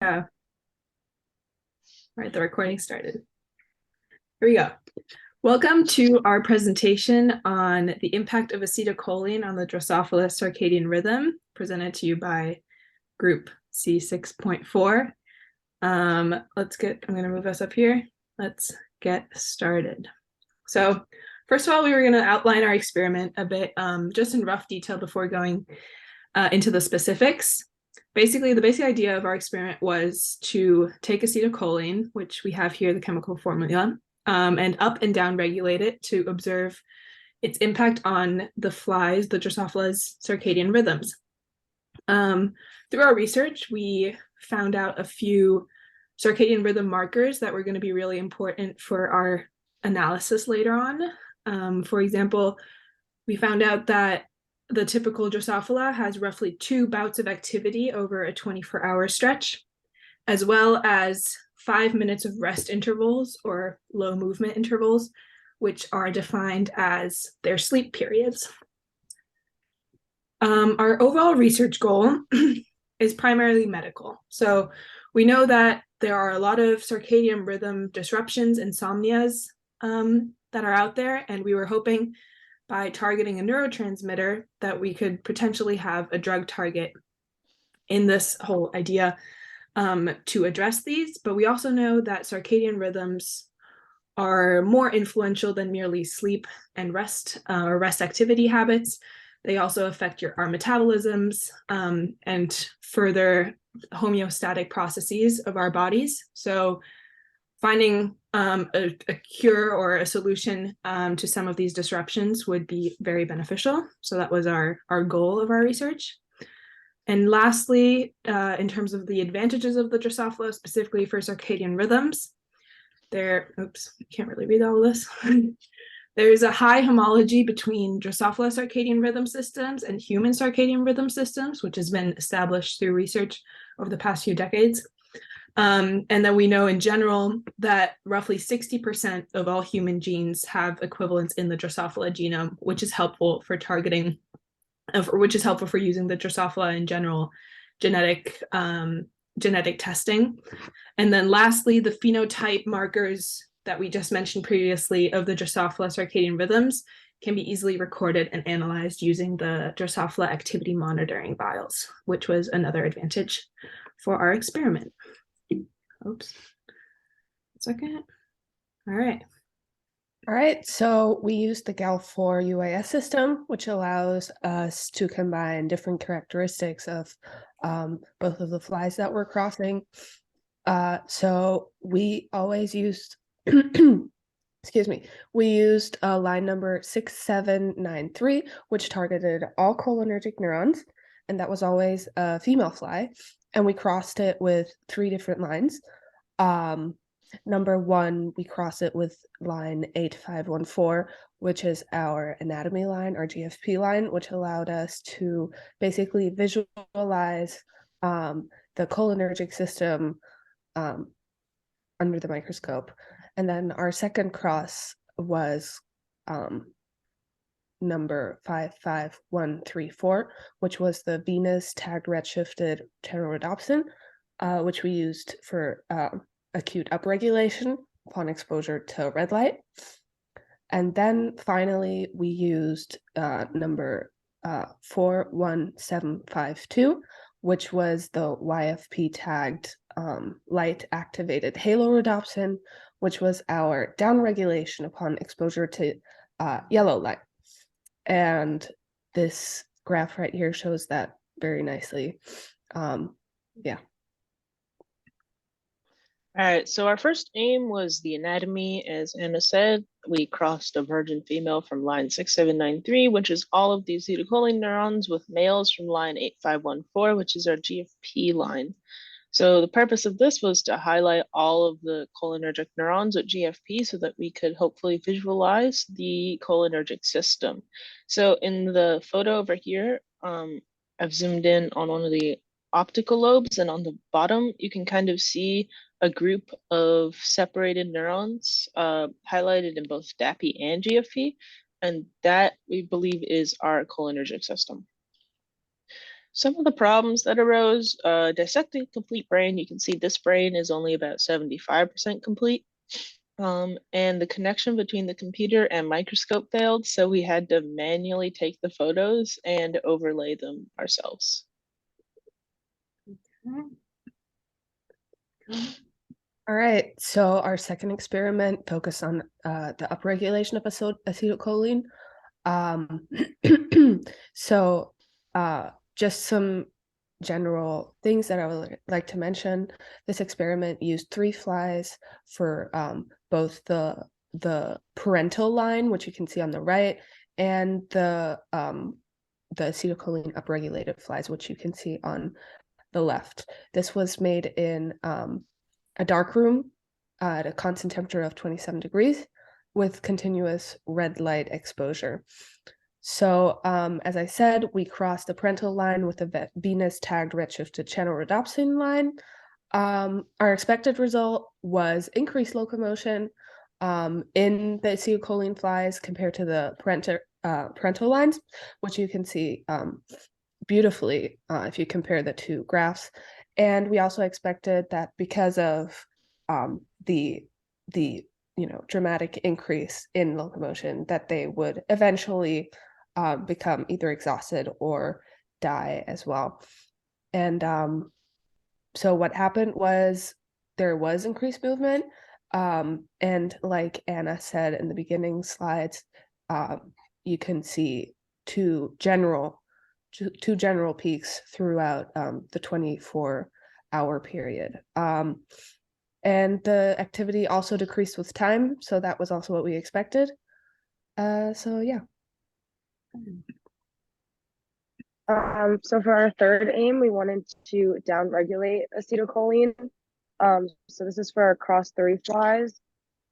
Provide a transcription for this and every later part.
All right, the recording started. Here we go. Welcome to our presentation on the impact of acetylcholine on the Drosophila circadian rhythm, presented to you by group c6.4. I'm going to move us up here. Let's get started. So first of all, we were going to outline our experiment a bit, just in rough detail before going into the specifics. Basically, the basic idea of our experiment was to take acetylcholine, which we have here, the chemical formula, and up and down regulate it to observe its impact on the flies, the Drosophila's circadian rhythms. Through our research, we found out a few circadian rhythm markers that were going to be really important for our analysis later on. For example, we found out that the typical Drosophila has roughly 2 bouts of activity over a 24-hour stretch, as well as 5 minutes of rest intervals or low movement intervals, which are defined as their sleep periods. Our overall research goal is primarily medical. So we know that there are a lot of circadian rhythm disruptions, insomnias that are out there, and we were hoping by targeting a neurotransmitter that we could potentially have a drug target in this whole idea to address these. But we also know that circadian rhythms are more influential than merely sleep and rest or rest activity habits. They also affect our metabolisms and further homeostatic processes of our bodies. So finding a cure or a solution to some of these disruptions would be very beneficial. So that was our goal of our research. And lastly, in terms of the advantages of the Drosophila, specifically for circadian rhythms, oops, I can't really read all of this. There's a high homology between Drosophila circadian rhythm systems and human circadian rhythm systems, which has been established through research over the past few decades. And then we know in general that roughly 60% of all human genes have equivalents in the Drosophila genome, which is helpful for targeting, which is helpful for using the Drosophila in general genetic testing. And then lastly, the phenotype markers that we just mentioned previously of the Drosophila circadian rhythms can be easily recorded and analyzed using the Drosophila activity monitoring vials, which was another advantage for our experiment. Oops. 1 second. All right. All right, so we used the GAL4 UAS system, which allows us to combine different characteristics of both of the flies that we're crossing. So we always used, excuse me, we used line number 6793, which targeted all cholinergic neurons, and that was always a female fly. And we crossed it with 3 different lines. Number 1, we cross it with line 8514, which is our anatomy line, our GFP line, which allowed us to basically visualize the cholinergic system under the microscope. And then our second cross was number 55134, which was the venous tagged redshifted pterodopsin, which we used for acute upregulation upon exposure to red light. And then finally, we used number 41752, which was the YFP tagged light activated halorhodopsin, which was our downregulation upon exposure to yellow light. And this graph right here shows that very nicely. Yeah. All right, so our first aim was the anatomy. As Anna said, we crossed a virgin female from line 6793, which is all of the acetylcholine neurons, with males from line 8514, which is our GFP line. So the purpose of this was to highlight all of the cholinergic neurons at GFP so that we could hopefully visualize the cholinergic system. So in the photo over here, I've zoomed in on one of the optical lobes, and on the bottom, you can kind of see a group of separated neurons highlighted in both DAPI and GFP, and that we believe is our cholinergic system. Some of the problems that arose, dissecting complete brain, you can see this brain is only about 75% complete. And the connection between the computer and microscope failed, so we had to manually take the photos and overlay them ourselves. All right, so our second experiment focused on the upregulation of acetylcholine. So just some general things that I would like to mention. This experiment used 3 flies for both the parental line, which you can see on the right, and the acetylcholine upregulated flies, which you can see on the left. This was made in a dark room at a constant temperature of 27 degrees with continuous red light exposure. So as I said, we crossed the parental line with the Venus tagged redshifted channel rhodopsin line. Our expected result was increased locomotion in the acetylcholine flies compared to the parental lines, which you can see beautifully if you compare the 2 graphs. And we also expected that because of the dramatic increase in locomotion, that they would eventually become either exhausted or die as well. And so what happened was there was increased movement. And like Anna said in the beginning slides, you can see two general peaks throughout the 24-hour period. And the activity also decreased with time, so that was also what we expected. So yeah. So for our third aim, we wanted to downregulate acetylcholine. So this is for our cross-3 flies.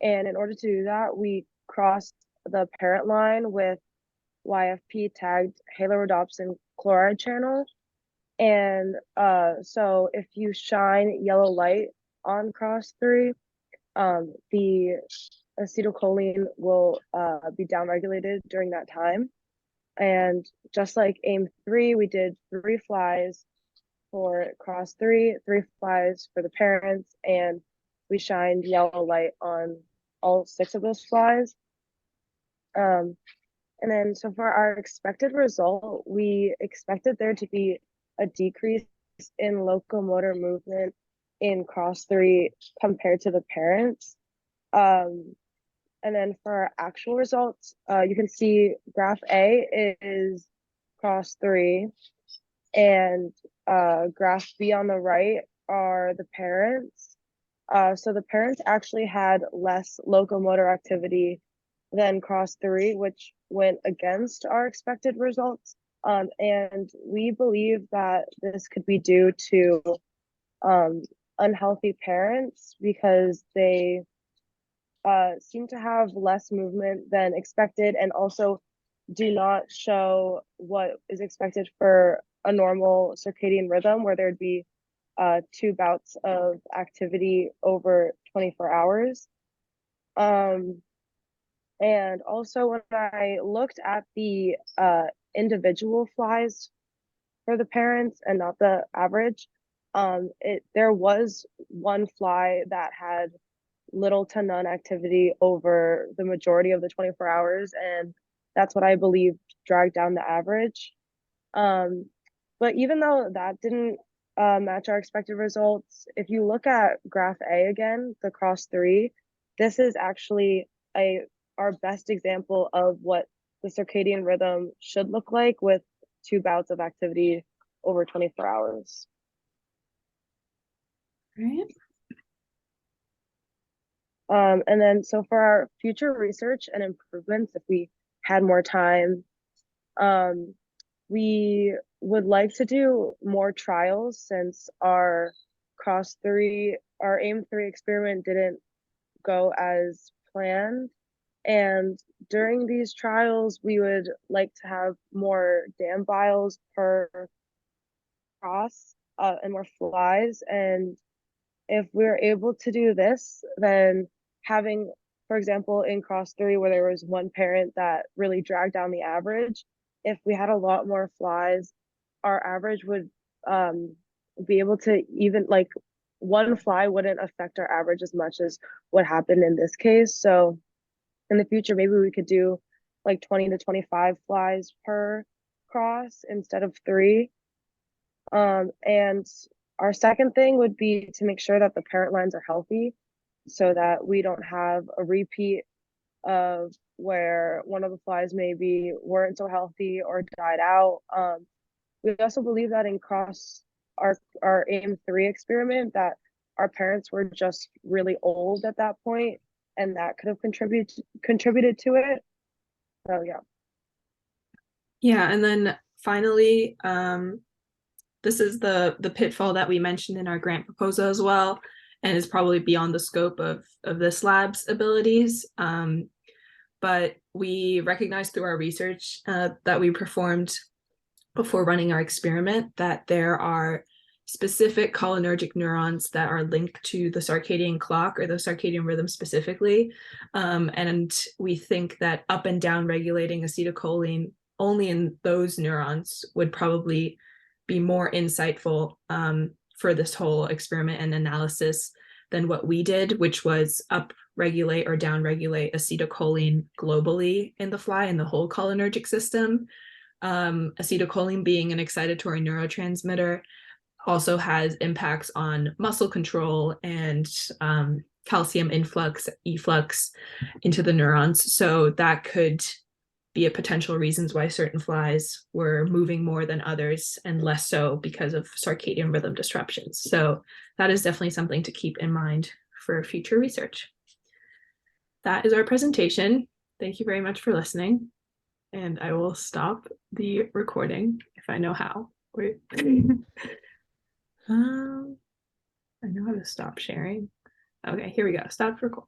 And in order to do that, we crossed the parent line with YFP tagged halorhodopsin chloride channel. And so if you shine yellow light on cross-3, the acetylcholine will be downregulated during that time. And just like aim 3, we did 3 flies for cross-3, 3 flies for the parents, and we shined yellow light on all 6 of those flies. And then so for our expected result, we expected there to be a decrease in locomotor movement in cross-3 compared to the parents. And then for our actual results, you can see graph A is cross-3, and graph B on the right are the parents. So the parents actually had less locomotor activity than cross-3, which went against our expected results. And we believe that this could be due to unhealthy parents because they seem to have less movement than expected and also do not show what is expected for a normal circadian rhythm where there'd be 2 bouts of activity over 24 hours. And also when I looked at the individual flies for the parents and not the average, there was one fly that had little to none activity over the majority of the 24 hours, and that's what I believe dragged down the average. But even though that didn't match our expected results, if you look at graph A again, the cross-3, this is actually our best example of what the circadian rhythm should look like with 2 bouts of activity over 24 hours. Right. And then so for our future research and improvements, if we had more time, we would like to do more trials since our aim 3 experiment didn't go as planned. And during these trials, we would like to have more dam vials per cross and more flies. And if we're able to do this, then having, for example, in cross-3 where there was one parent that really dragged down the average, if we had a lot more flies our average would be able to even like one fly wouldn't affect our average as much as what happened in this case. So in the future, maybe we could do like 20 to 25 flies per cross instead of 3. And our second thing would be to make sure that the parent lines are healthy so that we don't have a repeat of where one of the flies maybe weren't so healthy or died out. We also believe that in our AIM-3 experiment that our parents were just really old at that point, and that could have contributed to it. So yeah. Yeah, and then finally, this is the pitfall that we mentioned in our grant proposal as well, and is probably beyond the scope of this lab's abilities. But we recognized through our research that we performed before running our experiment that there are specific cholinergic neurons that are linked to the circadian clock or the circadian rhythm specifically. And we think that up and down regulating acetylcholine only in those neurons would probably be more insightful for this whole experiment and analysis than what we did, which was up-regulate or down-regulate acetylcholine globally in the fly in the whole cholinergic system. Acetylcholine being an excitatory neurotransmitter also has impacts on muscle control and calcium influx, efflux into the neurons. So that could be a potential reasons why certain flies were moving more than others and less so because of circadian rhythm disruptions. So that is definitely something to keep in mind for future research. That is our presentation. Thank you very much for listening. And I will stop the recording if I know how. Wait. I know how to stop sharing. Okay, here we go. Stop recording.